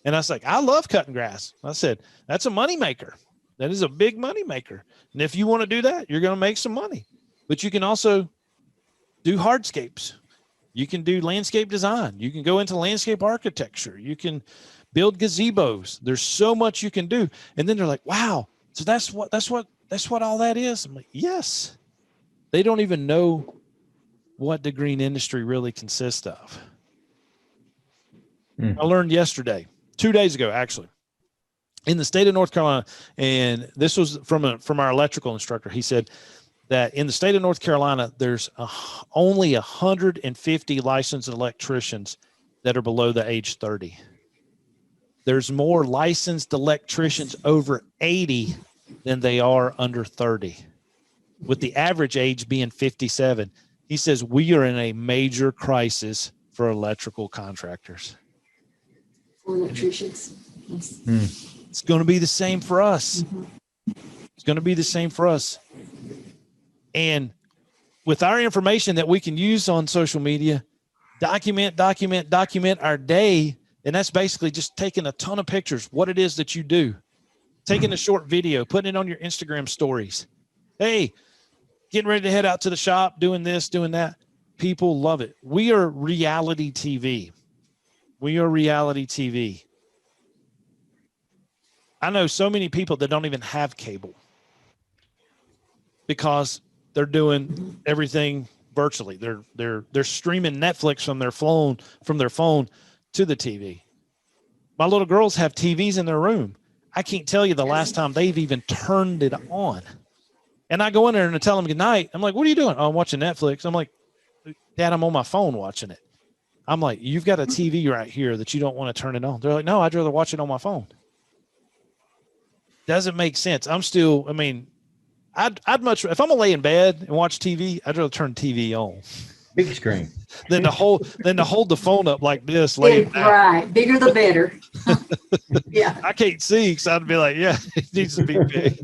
And I was like, I love cutting grass. I said, that's a moneymaker. That is a big moneymaker. And if you want to do that, you're going to make some money. But you can also do hardscapes. You can do landscape design. You can go into landscape architecture. You can build gazebos. There's so much you can do. And then they're like, wow, so that's what all that is. I'm like, yes. They don't even know what the green industry really consists of. I learned yesterday, 2 days ago, actually, in the state of North Carolina, and this was from our electrical instructor. He said that in the state of North Carolina, there's only 150 licensed electricians that are below the age 30. There's more licensed electricians over 80 than they are under 30, with the average age being 57. He says we are in a major crisis for electrical contractors. For electricians. It's going to be the same for us. It's going to be the same for us. And with our information that we can use on social media, document our day. And that's basically just taking a ton of pictures, what it is that you do, taking a short video, putting it on your Instagram stories. Hey, getting ready to head out to the shop, doing this, doing that. People love it. We are reality TV. I know so many people that don't even have cable because they're doing everything virtually. They're streaming Netflix from their phone to the TV. My little girls have TVs in their room. I can't tell you the last time they've even turned it on. And I go in there and I tell them good night. I'm like, what are you doing? Oh, I'm watching Netflix. I'm like, Dad, I'm on my phone watching it. I'm like, you've got a TV right here that you don't want to turn it on. They're like, no, I'd rather watch it on my phone. Doesn't make sense. I'd much, if I'm gonna lay in bed and watch TV, I'd rather turn TV on. Big screen. Than to hold the phone up like this. Right. Bigger the better. Yeah. I can't see because I'd be like, yeah, it needs to be big.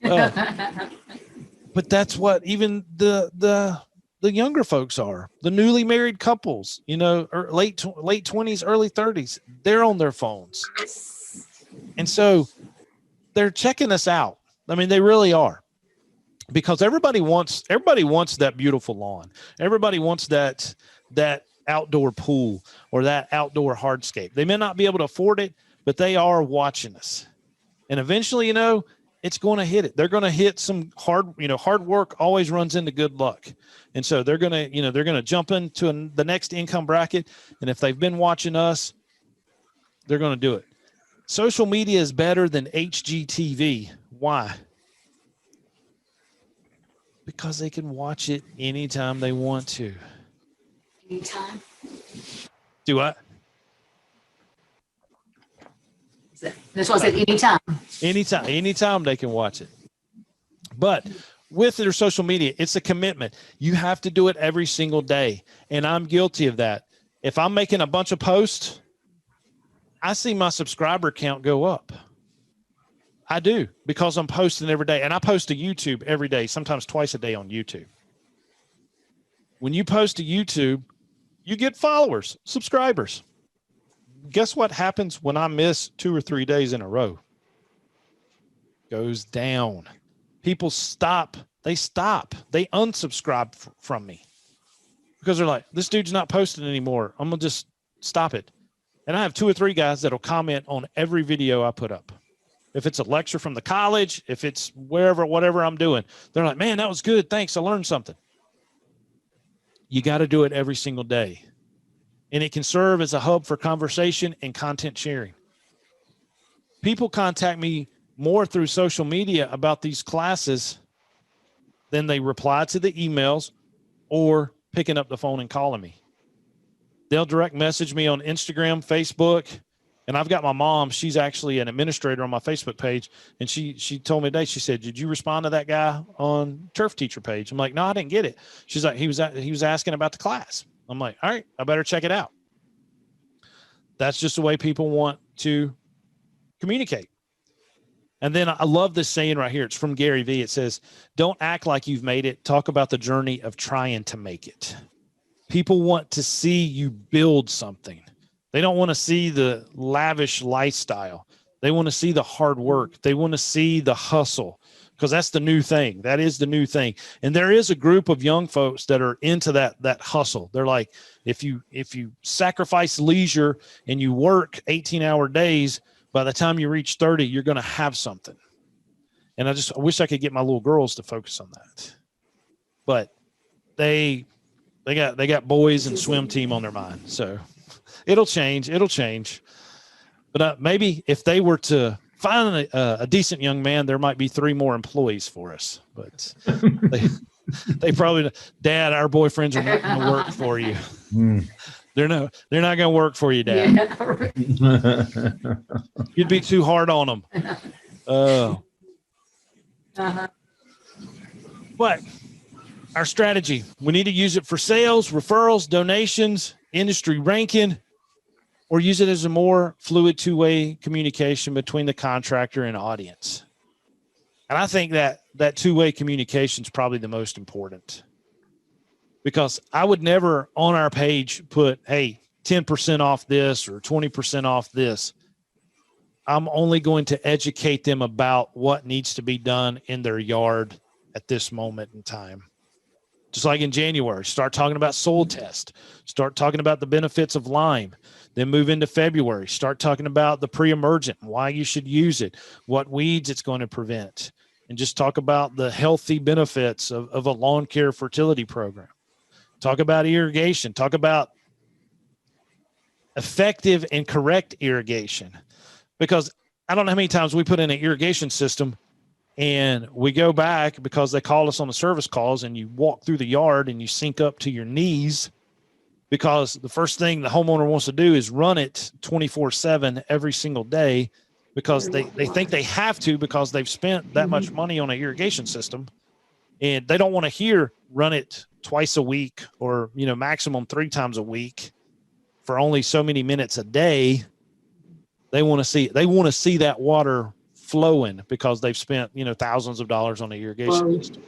But that's what even the younger folks are. The newly married couples, or late 20s, early 30s, they're on their phones. And so they're checking us out. I mean, they really are. Because everybody wants that beautiful lawn. Everybody wants that outdoor pool or that outdoor hardscape. They may not be able to afford it, but they are watching us. And eventually, it's going to hit it. They're going to hit some hard work always runs into good luck. And so they're going to jump into the next income bracket. And if they've been watching us, they're going to do it. Social media is better than HGTV. Why? Because they can watch it anytime they want to. Anytime. Do what? That's why I said anytime. Anytime they can watch it. But with their social media, it's a commitment. You have to do it every single day. And I'm guilty of that. If I'm making a bunch of posts, I see my subscriber count go up. I do, because I'm posting every day. And I post to YouTube every day, sometimes twice a day on YouTube. When you post to YouTube, you get followers, subscribers. Guess what happens when I miss 2 or 3 days in a row? Goes down. People stop. They unsubscribe from me because they're like, this dude's not posting anymore. I'm going to just stop it. And I have 2 or 3 guys that'll comment on every video I put up. If it's a lecture from the college, if it's whatever I'm doing, they're like, man, that was good. Thanks. I learned something. You got to do it every single day. And it can serve as a hub for conversation and content sharing. People contact me more through social media about these classes than they reply to the emails or picking up the phone and calling me. They'll direct message me on Instagram, Facebook. And I've got my mom. She's actually an administrator on my Facebook page. And she told me today, she said, did you respond to that guy on Turf Teacher page? I'm like, no, I didn't get it. She's like, he was asking about the class. I'm like, all right, I better check it out. That's just the way people want to communicate. And then I love this saying right here. It's from Gary Vee. It says, don't act like you've made it. Talk about the journey of trying to make it. People want to see you build something. They don't want to see the lavish lifestyle. They want to see the hard work. They want to see the hustle, because that's the new thing. That is the new thing. And there is a group of young folks that are into that hustle. They're like, if you sacrifice leisure and you work 18-hour days, by the time you reach 30, you're going to have something. And I wish I could get my little girls to focus on that. But they got boys and swim team on their mind. So it'll change. But maybe if they were to find a decent young man, there might be 3 more employees for us. But they probably, Dad, our boyfriends are not going to work for you. They're not going to work for you, Dad. Yeah. You'd be too hard on them. But our strategy, we need to use it for sales, referrals, donations, industry ranking, or use it as a more fluid 2-way communication between the contractor and audience. And I think that 2-way communication is probably the most important, because I would never on our page put, hey, 10% off this or 20% off this. I'm only going to educate them about what needs to be done in their yard at this moment in time. Just like in January, start talking about soil test, start talking about the benefits of lime, then move into February, start talking about the pre-emergent, why you should use it, what weeds it's going to prevent. and just talk about the healthy benefits of a lawn care fertility program. Talk about irrigation. Talk about effective and correct irrigation. Because I don't know how many times we put in an irrigation system and we go back because they call us on the service calls, and you walk through the yard and you sink up to your knees because the first thing the homeowner wants to do is run it 24/7 every single day, because they think they have to, because they've spent that much money on an irrigation system, and they don't want to hear run it twice a week or, maximum 3 times a week for only so many minutes a day. They want to see that water flowing because they've spent, thousands of dollars on the irrigation system.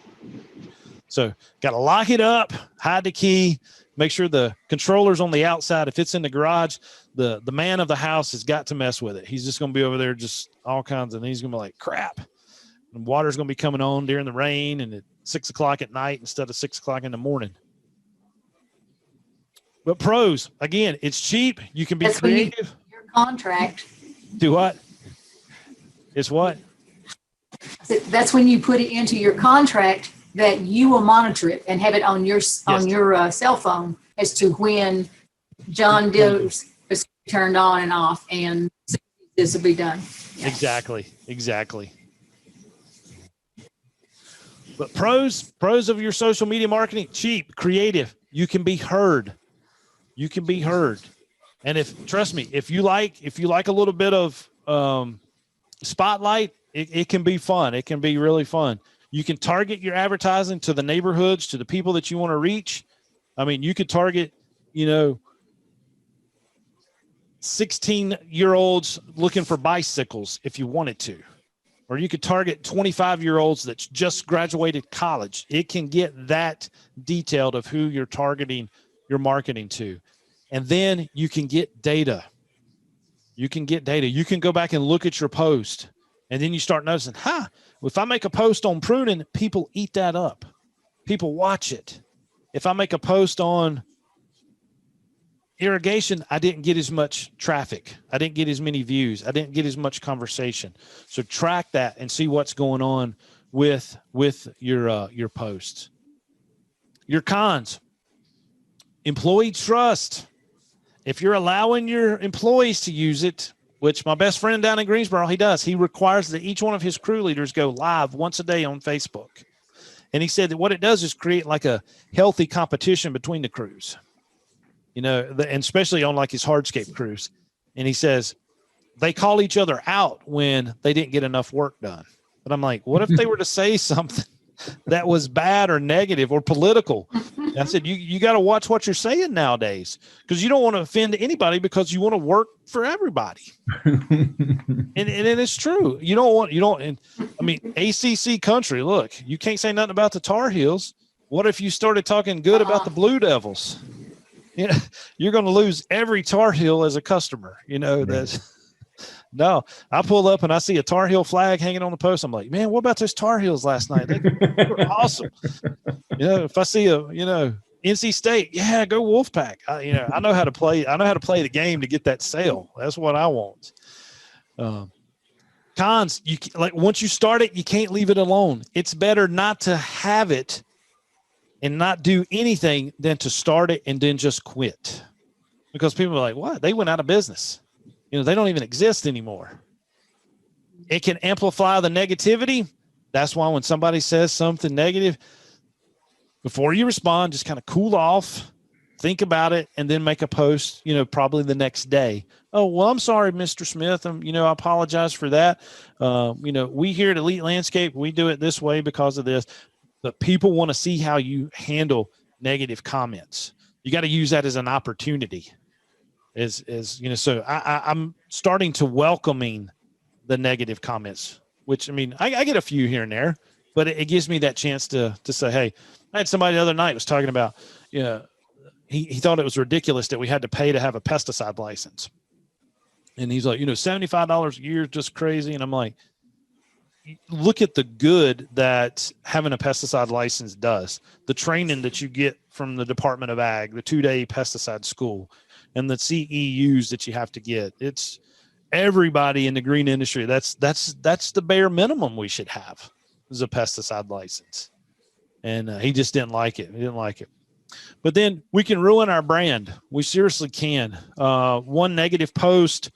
So got to lock it up, hide the key, make sure the controller's on the outside. If it's in the garage, the man of the house has got to mess with it. He's just going to be over there just all kinds, and he's going to be like, crap. And water's going to be coming on during the rain and at 6 o'clock at night instead of 6 o'clock in the morning. But pros, again, it's cheap. You can be creative. Your contract. Do what? It's what? That's when you put it into your contract that you will monitor it and have it on your cell phone as to when John Doe's is turned on and off, and this will be done. Yeah. Exactly. But pros of your social media marketing: cheap, creative. You can be heard. And trust me, if you like a little bit of spotlight, it can be fun. It can be really fun. You can target your advertising to the neighborhoods, to the people that you want to reach. I mean, you could target, 16-year-olds looking for bicycles if you wanted to, or you could target 25-year-olds that just graduated college. It can get that detailed of who you're targeting your marketing to. And then you can get data. You can go back and look at your post, and then you start noticing, if I make a post on pruning, people eat that up. People watch it. If I make a post on irrigation, I didn't get as much traffic. I didn't get as many views. I didn't get as much conversation. So track that and see what's going on with your posts. Your cons: employee trust. If you're allowing your employees to use it, which my best friend down in Greensboro, he does. He requires that each one of his crew leaders go live once a day on Facebook. And he said that what it does is create like a healthy competition between the crews, and especially on like his hardscape crews. And he says they call each other out when they didn't get enough work done. But I'm like, what if they were to say something that was bad or negative or political? And I said, you got to watch what you're saying nowadays, because you don't want to offend anybody, because you want to work for everybody. and it's true. And I mean, ACC country, look, you can't say nothing about the Tar Heels. What if you started talking good about the Blue Devils? You're going to lose every Tar Heel as a customer. No, I pull up and I see a Tar Heel flag hanging on the post. I'm like, man, what about those Tar Heels last night? They were awesome. If I see NC State, yeah, go Wolfpack. I know how to play. I know how to play the game to get that sale. That's what I want. Cons: once you start it, you can't leave it alone. It's better not to have it and not do anything than to start it and then just quit, because people are like, what? They went out of business. They don't even exist anymore. It can amplify the negativity. That's why when somebody says something negative, before you respond, just kind of cool off, think about it, and then make a post, probably the next day. Oh, well, I'm sorry, Mr. Smith. I apologize for that. We here at Elite Landscape, we do it this way because of this. But people want to see how you handle negative comments. You got to use that as an opportunity. So I'm starting to welcoming the negative comments, which, I get a few here and there, but it gives me that chance to say, hey, I had somebody the other night was talking about, he thought it was ridiculous that we had to pay to have a pesticide license. And he's like, $75 a year is just crazy. And I'm like, look at the good that having a pesticide license does. The training that you get from the Department of Ag, the 2-day pesticide school, and the CEUs that you have to get. It's everybody in the green industry. That's the bare minimum we should have. is a pesticide license. And he just didn't like it. He didn't like it. But then we can ruin our brand. We seriously can. One negative post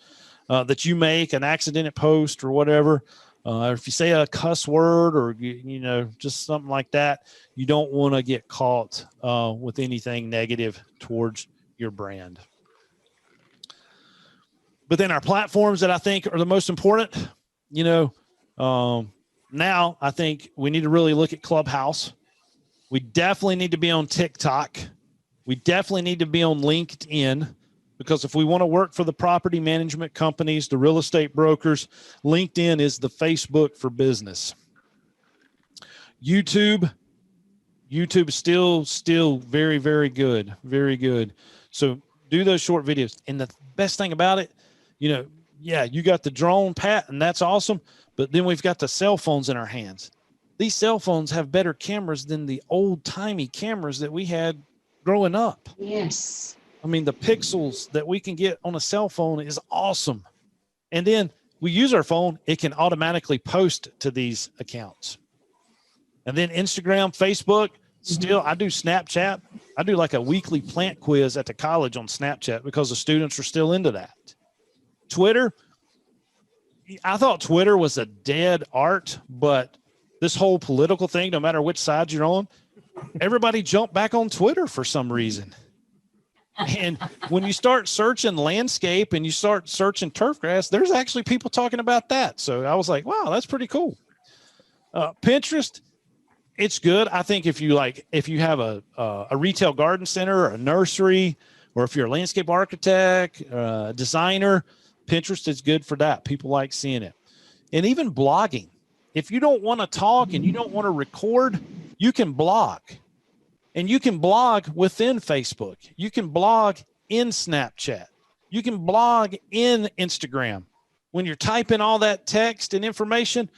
that you make, an accidental post or whatever, if you say a cuss word or, just something like that, you don't want to get caught with anything negative towards your brand. But then our platforms that I think are the most important, now I think we need to really look at Clubhouse. We definitely need to be on TikTok. We definitely need to be on LinkedIn, because if we want to work for the property management companies, the real estate brokers, LinkedIn is the Facebook for business. YouTube is still very, very good. Very good. So do those short videos. And the best thing about it, you got the drone, Pat, and that's awesome. But then we've got the cell phones in our hands. These cell phones have better cameras than the old-timey cameras that we had growing up. Yes. I mean, the pixels that we can get on a cell phone is awesome. And then we use our phone, it can automatically post to these accounts. And then Instagram, Facebook, still, I do Snapchat. I do like a weekly plant quiz at the college on Snapchat because the students are still into that. Twitter, I thought Twitter was a dead art, but this whole political thing, no matter which side you're on, everybody jumped back on Twitter for some reason. And when you start searching landscape and you start searching turf grass, there's actually people talking about that. So I was like, wow, that's pretty cool. Pinterest, it's good. I think if you have a retail garden center or a nursery, or if you're a landscape architect, designer, Pinterest is good for that. People like seeing it. And even blogging. If you don't want to talk and you don't want to record, you can blog. And you can blog within Facebook. You can blog in Snapchat. You can blog in Instagram. When you're typing all that text and information,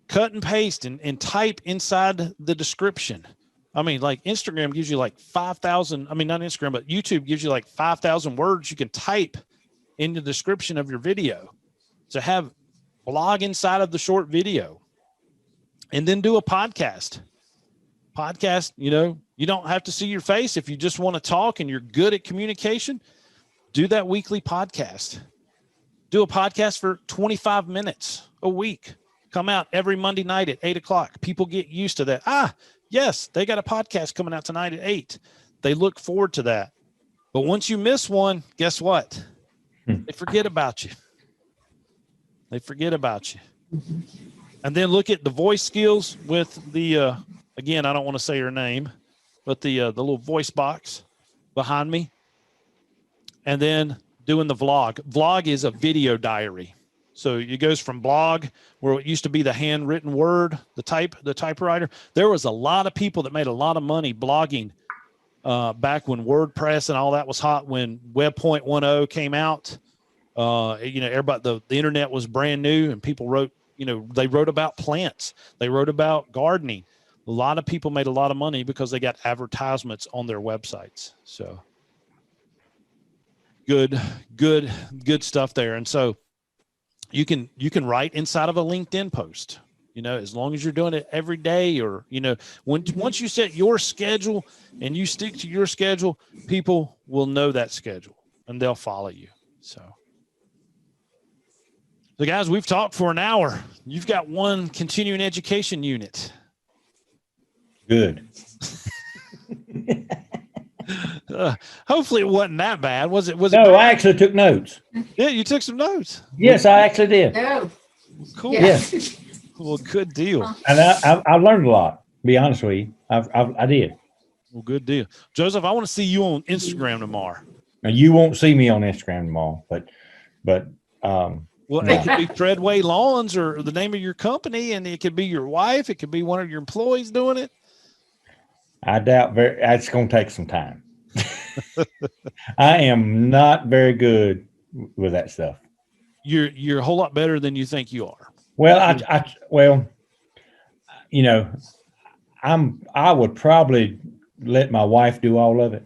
cut and paste and type inside the description. I mean, like Instagram gives you like 5,000. I mean, not Instagram, but YouTube gives you like 5,000 words you can type in the description of your video. So have blog inside of the short video, and then do a podcast. You don't have to see your face. If you just want to talk and you're good at communication, do that weekly podcast. Do a podcast for 25 minutes a week. Come out every Monday night at 8:00. People get used to that. Yes, they got a podcast coming out tonight at 8. They look forward to that. But once you miss one, guess what? They forget about you. They forget about you. And then look at the voice skills with the, again, I don't want to say her name, but the little voice box behind me. And then doing the vlog. Vlog is a video diary. So it goes from blog, where it used to be the handwritten word, the typewriter. There was a lot of people that made a lot of money blogging back when WordPress and all that was hot, when Web 1.0 came out. Everybody, the internet was brand new, and people wrote, they wrote about plants. They wrote about gardening. A lot of people made a lot of money because they got advertisements on their websites. So good stuff there. And so you can write inside of a LinkedIn post, as long as you're doing it every day, or, once you set your schedule and you stick to your schedule, people will know that schedule and they'll follow you. So guys, we've talked for an hour. You've got one continuing education unit. Good. Hopefully it wasn't that bad. Was it? No, I actually took notes. Yeah, you took some notes. Yes, I actually did. Oh, Cool. Yes. Well, good deal. And I learned a lot, to be honest with you. I did. Well, good deal. Joseph, I want to see you on Instagram tomorrow. Now, you won't see me on Instagram tomorrow, but well, no. It could be Treadway Lawns or the name of your company, and it could be your wife. It could be one of your employees doing it. I doubt that's going to take some time. I am not very good with that stuff. You're a whole lot better than you think you are. Well, I would probably let my wife do all of it,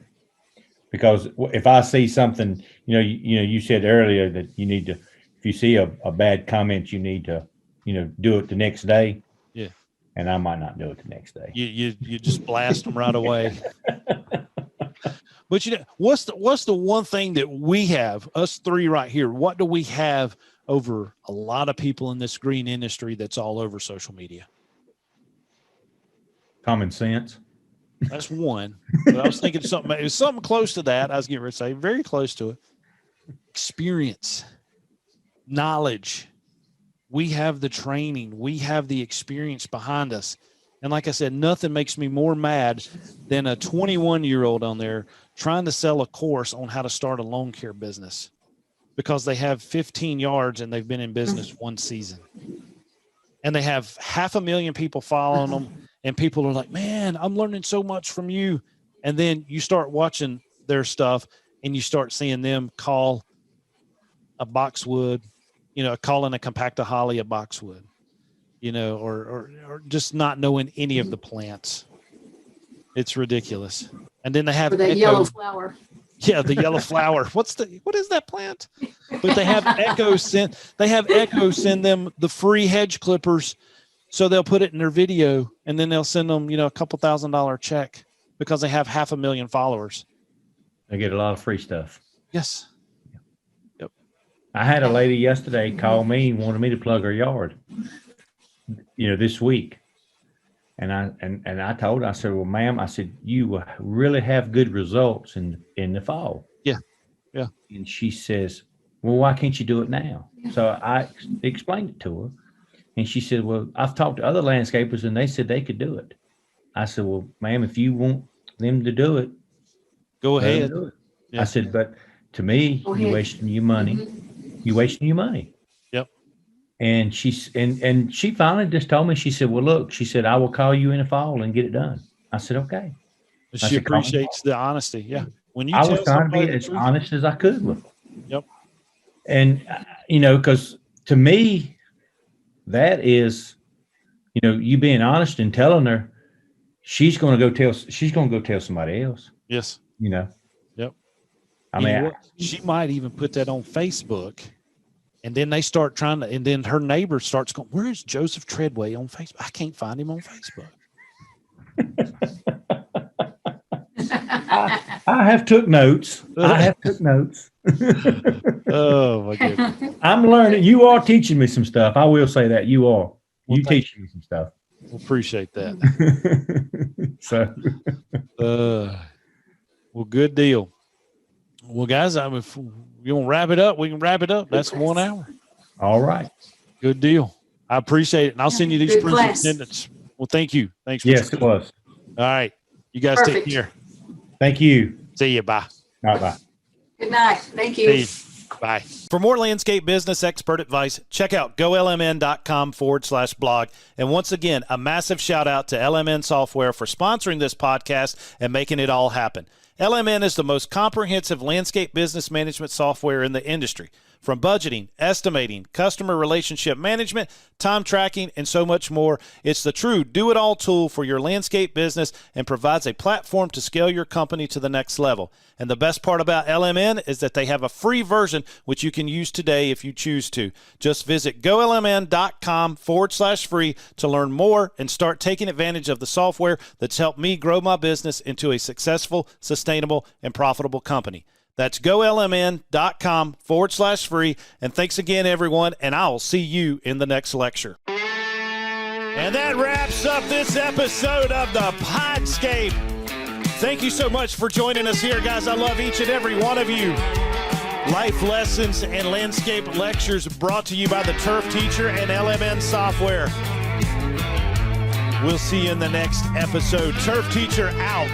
because if I see something, you said earlier that you need to, if you see a bad comment, you need to, do it the next day. Yeah. and I might not do it the next day. You just blast them right away. But what's the one thing that we have, us three right here? What do we have over a lot of people in this green industry that's all over social media? Common sense. That's one. But I was thinking something. It was something close to that. I was getting ready to say very close to it. Experience, knowledge. We have the training. We have the experience behind us. And like I said, nothing makes me more mad than a 21-year-old on there trying to sell a course on how to start a lawn care business because they have 15 yards and they've been in business one season. And they have 500,000 people following them. And people are like, man, I'm learning so much from you. And then you start watching their stuff and you start seeing them call a boxwood, calling a compacta holly a boxwood, or just not knowing any of the plants. It's ridiculous. And then they have the yellow flower. Yeah, the yellow flower. What is that plant? But they have Echo send them the free hedge clippers, so they'll put it in their video, and then they'll send them, a couple $1,000 check because they have 500,000 followers. They get a lot of free stuff. Yes. Yep. I had a lady yesterday call me, wanted me to plug her yard, this week. And I told her, I said, well, ma'am, I said, you will really have good results in the fall. Yeah. Yeah. And she says, well, why can't you do it now? Yeah. So I explained it to her. And she said, well, I've talked to other landscapers and they said they could do it. I said, well, ma'am, if you want them to do it, go ahead. Do it. Yeah. I said, but to me, you're wasting your money. Mm-hmm. You're wasting your money. Yep. And she finally just told me, she said, well, look, she said, I will call you in the fall and get it done. I said, okay. She appreciates the honesty. Yeah. When I was trying to be as honest as I could with her. Yep. And, because to me, that is, you being honest and telling her she's going to go tell somebody else. Yes. Yep. I mean, she might even put that on Facebook, and then they start and then her neighbor starts going, where is Joseph Treadway on Facebook? I can't find him on Facebook. I have took notes. Oh my goodness. I'm learning. You are teaching me some stuff. I will say that you are. You teaching me some stuff. Appreciate that. So, well, good deal. Well, guys, if you want to wrap it up, we can wrap it up. That's 1 hour. All right. Good deal. I appreciate it. And I'll send you these proof of attendance. Well, thank you. Thanks. Yes, it was. All right. You guys take care. Thank you. See you. Bye. All right, bye. Good night. Thank you. Bye. For more landscape business expert advice, check out golmn.com/blog. And once again, a massive shout out to LMN Software for sponsoring this podcast and making it all happen. LMN is the most comprehensive landscape business management software in the industry. From budgeting, estimating, customer relationship management, time tracking, and so much more, it's the true do-it-all tool for your landscape business and provides a platform to scale your company to the next level. And the best part about LMN is that they have a free version which you can use today if you choose to. Just visit golmn.com/free to learn more and start taking advantage of the software that's helped me grow my business into a successful, sustainable, and profitable company. That's golmn.com/free. And thanks again, everyone, and I'll see you in the next lecture. And that wraps up this episode of the Podscape. Thank you so much for joining us here, guys. I love each and every one of you. Life lessons and landscape lectures brought to you by the Turf Teacher and LMN Software. We'll see you in the next episode. Turf Teacher out.